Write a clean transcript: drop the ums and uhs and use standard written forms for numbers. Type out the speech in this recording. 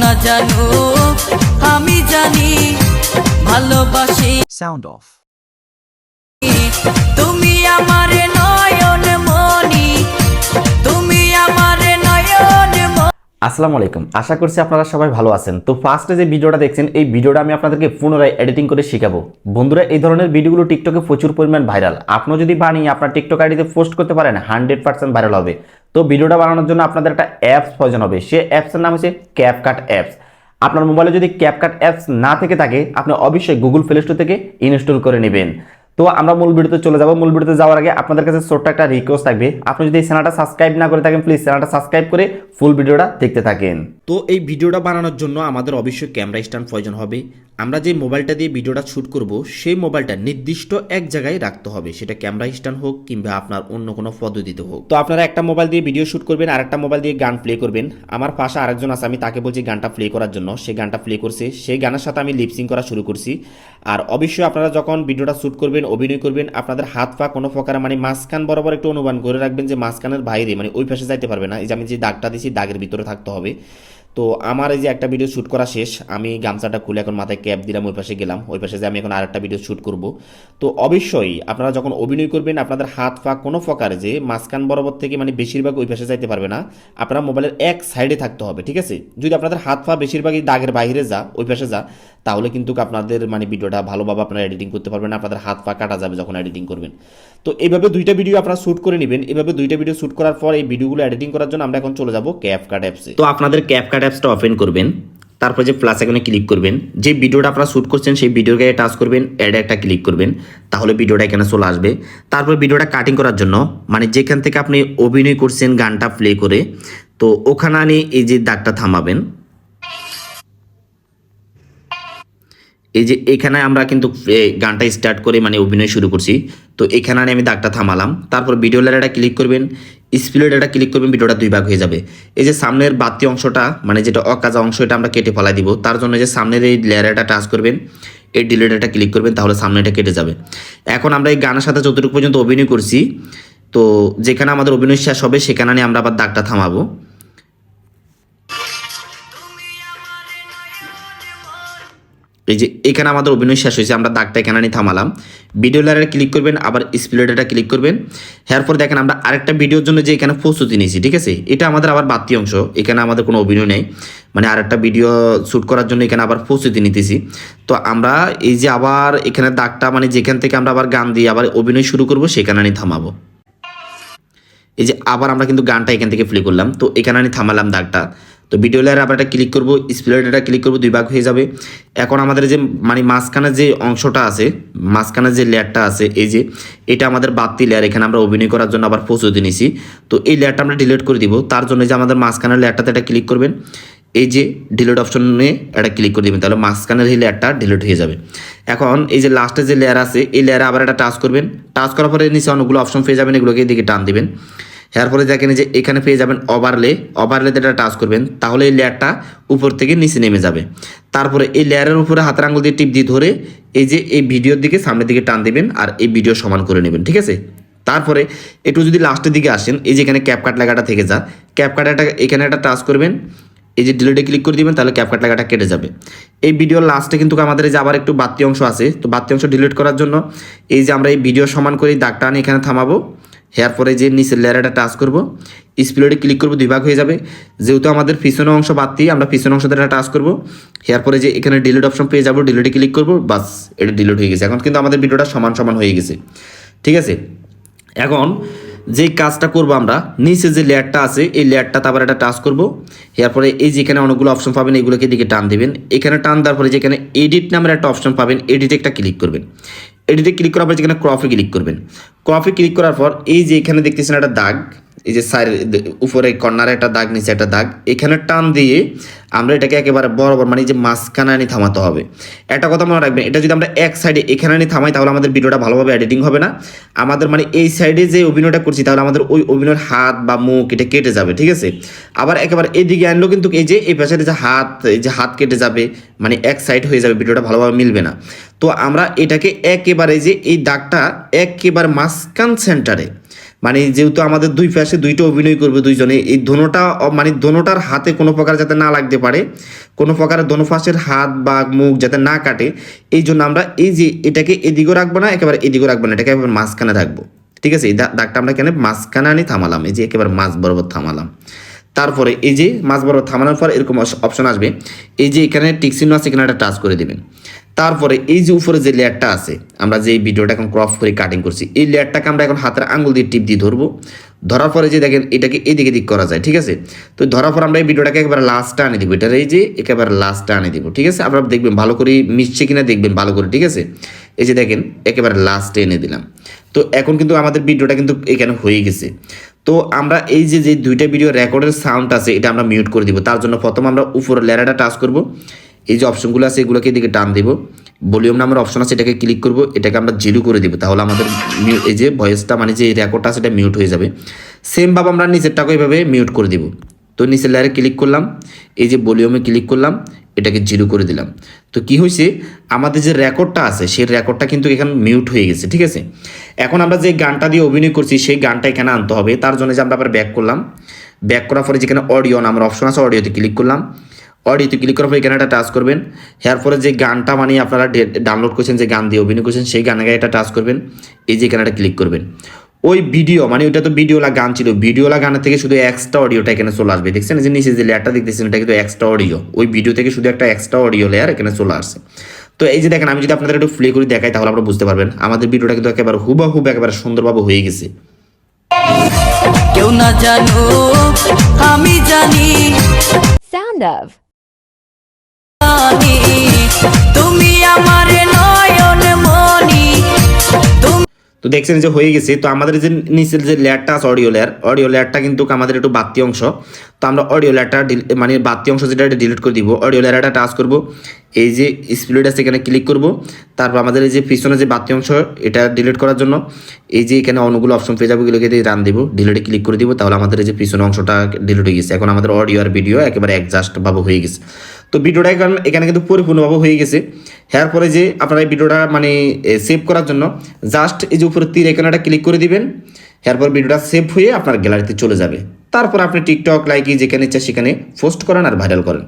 না জানো আমি জানি ভালোবাসি Sound off. তুমি আমারে নয়ন মনি তুমি আমারে নয়ন মনি। আসসালামু আলাইকুম, আশা করছি আপনারা সবাই ভালো আছেন। তো ফার্স্টে যে ভিডিওটা দেখছেন এই ভিডিওটা আমি আপনাদেরকে পুনরায় এডিটিং করে শেখাবো। বন্ধুরা, এই ধরনের ভিডিওগুলো টিকটকে প্রচুর পরিমাণ ভাইরাল। আপনিও যদি বানিয়ে আপনার টিকটক আইডিতে পোস্ট করতে পারেন 100% ভাইরাল হবে। তো ভিডিওটা বানানোর জন্য আপনাদের একটা অ্যাপস প্রয়োজন হবে। সে অ্যাপসের নাম হচ্ছে ক্যাপকাট অ্যাপস। আপনার মোবাইলে যদি ক্যাপকাট অ্যাপস না থেকে থাকে আপনি অবশ্যই গুগল প্লে স্টোর থেকে ইনস্টল করে নেবেন। তো আমরা মূল ভিডিওতে চলে যাব। মূল ভিডিওতে যাওয়ার আগে আপনাদের কাছে ছোট্ট একটা রিকোয়েস্ট থাকবে, আপনি যদি এই চ্যানেলটা সাবস্ক্রাইব না করে থাকেন প্লিজ চ্যানেলটা সাবস্ক্রাইব করে ফুল ভিডিওটা দেখতে থাকেন। তো এই ভিডিওটা বানানোর জন্য আমাদের অবশ্যই ক্যামেরা স্ট্যান্ড প্রয়োজন হবে। আমরা যে মোবাইলটা দিয়ে ভিডিওটা শ্যুট করব সেই মোবাইলটা নির্দিষ্ট এক জায়গায় রাখতে হবে, সেটা ক্যামেরা স্ট্যান্ড হোক কিংবা আপনার অন্য কোনো পদ্ধতিতে হোক। তো আপনারা একটা মোবাইল দিয়ে ভিডিও শ্যুট করবেন আর একটা মোবাইল দিয়ে গান প্লে করবেন। আমার পাশে আরেকজন আছে, আমি তাকে বলছি গানটা প্লে করার জন্য, সে গানটা প্লে করছে। সেই গানের সাথে আমি লিপসিং করা শুরু করছি। আর অবশ্যই আপনারা যখন ভিডিওটা শ্যুট করবেন, অভিনয় করবেন, আপনাদের হাত পা কোনো প্রকার মাঝখান বরাবর একটু অনুমান করে রাখবেন যে মাঝখানের বাইরে ওই পাশে যাইতে পারবে না। এই যে আমি যে দাগটা দিয়েছি দাগের ভিতরে থাকতে হবে। তো আমার এই যে একটা ভিডিও শ্যুট করা শেষ, আমি গামছাটা খুলে এখন মাথায় ক্যাপ দিলাম, ওই পাশে গেলাম, ওই পাশে যে আমি এখন আরেকটা ভিডিও শ্যুট করব। তো অবশ্যই আপনারা যখন অভিনয় করবেন আপনাদের হাত পা কোনো প্রকার যে মাঝখান বরাবর থেকে বেশিরভাগ ওই পাশে যাইতে পারবে না, আপনারা মোবাইলের এক সাইডে থাকতে হবে, ঠিক আছে? যদি আপনাদের হাত পা বেশিরভাগই দাগের বাইরে যা, ওই পাশে যা, তাহলে কিন্তু আপনাদের ভিডিওটা ভালোভাবে আপনারা এডিটিং করতে পারবেন না, আপনাদের হাত পা কাটা যাবে যখন এডিটিং করবেন। তো এইভাবে দুইটা ভিডিও আপনারা শ্যুট করে নেবেন। এভাবে দুইটা ভিডিও শ্যুট করার পর এই ভিডিওগুলো এডিটিং করার জন্য আমরা এখন চলে যাব ক্যাপকাট অ্যাপসে। তো আপনাদের ক্যাপকাট অ্যাপসটা ওপেন করবেন, তারপর যে প্লাস আইকনে ক্লিক করবেন, যে ভিডিওটা আপনারা শ্যুট করছেন সেই ভিডিওর গায়ে টাচ করবেন, অ্যাড একটা ক্লিক করবেন, তাহলে ভিডিওটা এখানে চলে আসবে। তারপর ভিডিওটা কাটিং করার জন্য যেখান থেকে আপনি অভিনয় করছেন গানটা প্লে করে, তো ওখানে আনি এই যে দাগটা থামাবেন। এই যে এখানে আমরা কিন্তু গানটা স্টার্ট করে অভিনয় শুরু করছি। তো এখানে আমি দাগটা থামালাম। তারপর ভিডিও লেয়ারটা ক্লিক করবেন, স্প্লিট এটা ক্লিক করবেন, ভিডিওটা দুই ভাগ হয়ে যাবে। এই যে সামনের বাড়তি অংশটা যেটা অকাজা অংশ, এটা আমরা কেটে ফেলাই দিব। তার জন্য যে সামনের এই লেয়ারটা টাচ করবেন, এই ডিলিটটা ক্লিক করবেন, তাহলে সামনেটা কেটে যাবে। এখন আমরা এই গানের সাথে যতটুকু পর্যন্ত অভিনয় করছি, তো যেখানে আমাদের অভিনয় শেষ হবে সেখানে আমরা আবার দাগটা থামাবো। এই যে এখানে আমাদের অভিনয় শেষ হয়েছে, আমরা দাগটা এখানে থামালাম। ভিডিও লেয়ারে ক্লিক করবেন, আবার স্প্লিটটা ক্লিক করবেন। এরপর দেখেন আমরা আরেকটা ভিডিওর জন্য যে এখানে প্রস্তুতি নিয়েছি, ঠিক আছে? এটা আমাদের আবার বাড়তি অংশ, এখানে আমাদের কোনো অভিনয় নেই, আরেকটা ভিডিও শ্যুট করার জন্য এখানে আবার প্রস্তুতি নিতেছি। তো আমরা এই যে আবার এখানে দাগটা যেখান থেকে আমরা আবার গান দিয়ে আবার অভিনয় শুরু করব সেখানে থামাবো। এই যে আবার আমরা কিন্তু গানটা এখান থেকে প্লে করলাম, তো এখানে থামালাম দাগটা। তো ভিডিও লেয়ারে আবার একটা ক্লিক করবো, স্প্লিটটা ক্লিক করবো, দুই ভাগ হয়ে যাবে। এখন আমাদের যে মাঝখানের যে অংশটা আছে, মাঝখানের যে লেয়ারটা আছে, এই যে এটা আমাদের বাড়তি লেয়ার, এখানে আমরা অভিনয় করার জন্য আবার প্রস্তুতি নিছি। তো এই লেয়ারটা আমরা ডিলিট করে দিব। তার জন্য যে আমাদের মাঝখানের লেয়ারটাতে একটা ক্লিক করবেন, এই যে ডিলিট অপশনে একটা ক্লিক করে দেবেন, তাহলে মাঝখানের এই লেয়ারটা ডিলিট হয়ে যাবে। এখন এই যে লাস্টে যে লেয়ার আছে, এই লেয়ারে আবার একটা টাচ করবেন, টাচ করার পরে নিচে অনেকগুলো অপশন পেয়ে যাবেন, এগুলোকে এদিকে টান দিবেন। এরপরে দেখেন যে এখানে পেয়ে যাবেন ওভারলেতে এটা টাচ করবেন, তাহলে এই লেয়ারটা উপর থেকে নিচে নেমে যাবে। তারপরে এই লেয়ারের উপরে হাতের আঙুল দিয়ে টিপ দিয়ে ধরে এই যে এই ভিডিওর দিকে সামনের দিকে টান দিবেন আর এই ভিডিও সমান করে নেবেন, ঠিক আছে? তারপরে একটু যদি লাস্টের দিকে আসেন, এই যে এখানে ক্যাপকাট লেখাটা থেকে যা, ক্যাপকাট এখানে একটা টাচ করবেন, এই যে ডিলিটে ক্লিক করে দিবেন, তাহলে ক্যাপকাট লেখাটা কেটে যাবে। এই ভিডিওর লাস্টে কিন্তু আমাদের এই যে আবার একটু বাড়তি অংশ আছে, তো বাড়তি অংশ ডিলিট করার জন্য এই যে আমরা এই ভিডিও সমান করে দাগটা আনি এখানে থামাবো। এরপরে যে নিচের লেয়ারটা টাচ করবো, স্প্লিটে ক্লিক করবো, দুই ভাগ হয়ে যাবে। যেহেতু আমাদের পিছনের অংশ বাড়তি, আমরা পিছনের অংশটা টাচ করবো। এরপরে যে এখানে ডিলিট অপশন পেয়ে যাবো, ডিলিটে ক্লিক করবো, বাস এটা ডিলিট হয়ে গেছে। এখন কিন্তু আমাদের ভিডিওটা সমান সমান হয়ে গেছে, ঠিক আছে? এখন যে কাজটা করবো আমরা, নিচে যে লেয়ারটা আছে এই লেয়ারটাতে আবার একটা টাচ করবো। এরপরে এই যে এখানে অনেকগুলো অপশন পাবেন, এগুলোকে দিকে টান দিবেন। এখানে টান দেওয়ার পরে যেখানে এডিট নামের একটা অপশন পাবেন, এডিটে একটা ক্লিক করবেন। এডিটে ক্লিক করার পর যেখানে ক্রপে ক্লিক করবেন, ক্রপে ক্লিক করার পর এই যে এখানে দেখতেছেন একটা দাগ, এই যে সাইড উপরে কর্নারে একটা দাগ, নিচে একটা দাগ, এখানে টান দিয়ে আমরা এটাকে একেবারে বরাবর যে মাঝখানে আনি থামাতে হবে। একটা কথা মনে রাখবেন, এটা যদি আমরা এক সাইডে এখানে আনি থামাই তাহলে আমাদের ভিডিওটা ভালোভাবে এডিটিং হবে না। আমাদের এই সাইডে যে অভিনয়টা করছি তাহলে আমাদের ওই অভিনয়ের হাত বা মুখ এটা কেটে যাবে, ঠিক আছে? আবার একেবারে এদিকে আনলেও কিন্তু এই যে এই পাশের যে হাত, এই যে হাত কেটে যাবে, এক সাইড হয়ে যাবে, ভিডিওটা ভালোভাবে মিলবে না। তো আমরা এটাকে একেবারে যে এই দাগটা একেবারে মাঝখান সেন্টারে মানে যেহেতু আমাদের দুই পাশে দুইটা অভিনয় করবে দুইজনে, এই দোনোটা মানে দোনোটার হাতে কোনো প্রকার যাতে না লাগতে পারে, কোনো প্রকারের দোনো পাশের হাত বা মুখ যাতে না কাটে, এই জন্য আমরা এই যে এটাকে এদিকেও রাখবো না, একেবারে এদিকেও রাখবো না, এটাকে একেবারে মাঝখানে রাখবো। ঠিক আছে, এই দাগটা আমরা কেন মাঝখানে আনি থামালাম, এই যে একেবারে মাঝ বরাবর থামালাম। তারপরে এই যে মাঝ বরাবর থামানোর পর এরকম অপশন আসবে, এই যে এখানে টিক চিহ্ন আছে, এখানে একটা টাচ করে দিবেন। তারপরে এই যে উপরে যে লেয়ারটা আছে, আমরা যে ভিডিওটা এখন ক্রপ করে কাটিং করছি, এই লেয়ারটাকে আমরা এখন হাতের আঙুল দিয়ে টিপ দিয়ে ধরবো। ধরার পরে যে দেখেন এটাকে এদিকে দিক করা যায়। ঠিক আছে, তো ধরার পর আমরা এই ভিডিওটাকে একেবারে লাস্টে আনে দিব, এটার এই যে একেবারে লাস্টে আনে দিব। ঠিক আছে, আপনারা দেখবেন ভালো করে মিশছে কিনা, দেখবেন ভালো করে। ঠিক আছে, এই যে দেখেন একেবারে লাস্টে এনে দিলাম। তো এখন কিন্তু আমাদের ভিডিওটা কিন্তু এখানে হয়ে গেছে। তো আমরা এই যে যে দুইটা ভিডিও রেকর্ডের সাউন্ড আছে, এটা আমরা মিউট করে দিব। তার জন্য প্রথম আমরা উপরের লেয়ারটা টাচ করব, এই যে অপশনগুলো আছে এগুলোকে এদিকে টান দিব, ভলিউম নামের অপশন আছে এটাকে ক্লিক করব, এটাকে আমরা জিরো করে দিব। তাহলে আমাদের এই যে ভয়েসটা মানে যে রেকর্ডটা আছে এটা মিউট হয়ে যাবে। সেমভাবে আমরা নিচেরটাকে এইভাবে মিউট করে দিব। তো নিচের লেয়ারে ক্লিক করলাম, এই যে ভলিউমে ক্লিক করলাম, এটাকে জিরো করে দিলাম। তো কি হয়েছে, আমাদের যে রেকর্ডটা আছে সেই রেকর্ডটা কিন্তু এখানে মিউট হয়ে গেছে। ঠিক আছে, এখন আমরা যে গানটা দিয়ে অভিনয় করছি সেই গানটা এখানে আনতে হবে। তার জন্য যে আমরা আবার ব্যাক করলাম, ব্যাক করার পরে যেখানে অডিও নামের অপশন আছে অডিওতে ক্লিক করলাম। অডিওতে ক্লিক করার পরে এখানে একটা টাচ করবেন। এরপরে যে গানটা মানে আপনারা ডাউনলোড করছেন, যে গান দিয়ে অভিনয় করছেন সেই গানে এটা টাচ করবেন, এই যে এখানে একটা ক্লিক করবেন। ওই ভিডিও মানে ওইটা তো ভিডিওলা গান ছিল, ভিডিওলা গানের থেকে শুধু এক্সট্রা অডিওটা এখানে চলে আসবে। দেখছেন যে নিচে যে লেয়ারটা দেখতেছেন এটা কিন্তু এক্সট্রা অডিও, ওই ভিডিও থেকে শুধু একটা এক্সট্রা অডিও লেয়ার এখানে চলে আসছে। তো এই যে দেখেন, আমি যদি আপনাদের একটু প্লে করে দেখাই তাহলে আপনারা বুঝতে পারবেন আমাদের ভিডিওটা কিন্তু একেবারে হুবাহুব একেবারে সুন্দরভাবে হয়ে গেছে। কেউ না জানো আমি জানি, Sound of. তুমি আমার নয়ন মনি। তো দেখছেন যে হয়ে গেছে। তো আমাদের যে নিচের যে লেয়ারটা আছে অডিও লেয়ারটা কিন্তু আমাদের একটু বাড়তি অংশ। তো আমরা অডিও লেয়ারটা মানে বাড়তি অংশ যেটা এটা ডিলিট করে দিব। অডিও লেয়ারটা টাচ করব, এই যে স্প্লিট আছে এখানে ক্লিক করব। তারপর আমাদের এই যে পিছনে যে বাড়তি অংশ এটা ডিলিট করার জন্য এই যে এখানে অনেকগুলো অপশন পেয়ে যাবো, এগুলোকে দিয়ে রান দিব, ডিলিটে ক্লিক করে দিব। তাহলে আমাদের এই যে পিছনে অংশটা ডিলিট হয়ে গেছে। এখন আমাদের অডিও আর ভিডিও একেবারে অ্যাডজাস্ট ভাবে হয়ে গেছে। তো ভিডিওটা এখানে কিন্তু পরিপূর্ণভাবে হয়ে গেছে। এরপরে যে আপনারা এই ভিডিওটা মানে সেভ করার জন্য জাস্ট এই যে উপরে তীর এখানে একটা ক্লিক করে দিবেন। এরপর ভিডিওটা সেভ হয়ে আপনার গ্যালারিতে চলে যাবে। তারপর আপনি টিকটক লাইকি যেখানে ইচ্ছা সেখানে পোস্ট করেন আর ভাইরাল করেন।